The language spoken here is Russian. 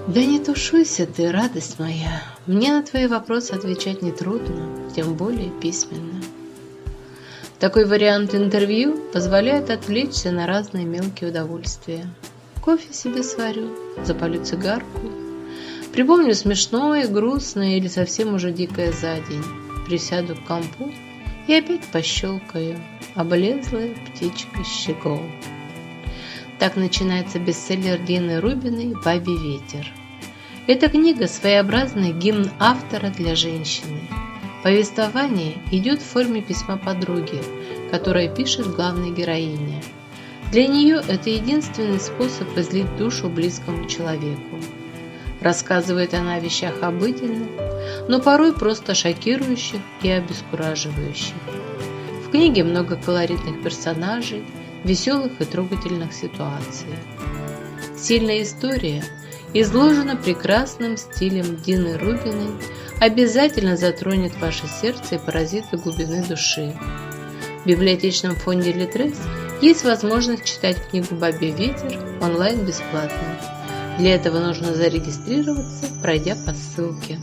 Да не тушуйся ты, радость моя. Мне на твои вопросы отвечать нетрудно, тем более письменно. Такой вариант интервью позволяет отвлечься на разные мелкие удовольствия. Кофе себе сварю, запалю цигарку, припомню смешное, грустное или совсем уже дикое за день, присяду к компу и опять пощелкаю «Облезлая птичка щегол». Так начинается бестселлер Дины Рубиной «Бабий ветер». Эта книга – своеобразный гимн автора для женщины. Повествование идет в форме письма подруги, которая пишет главной героине. Для нее это единственный способ излить душу близкому человеку. Рассказывает она о вещах обыденных, но порой просто шокирующих и обескураживающих. В книге много колоритных персонажей, веселых и трогательных ситуаций. Сильная история изложена прекрасным стилем Дины Рубиной, обязательно затронет ваше сердце и поразит до глубины души. В библиотечном фонде Литрес есть возможность читать книгу «Бабий ветер» онлайн бесплатно. Для этого нужно зарегистрироваться, пройдя по ссылке.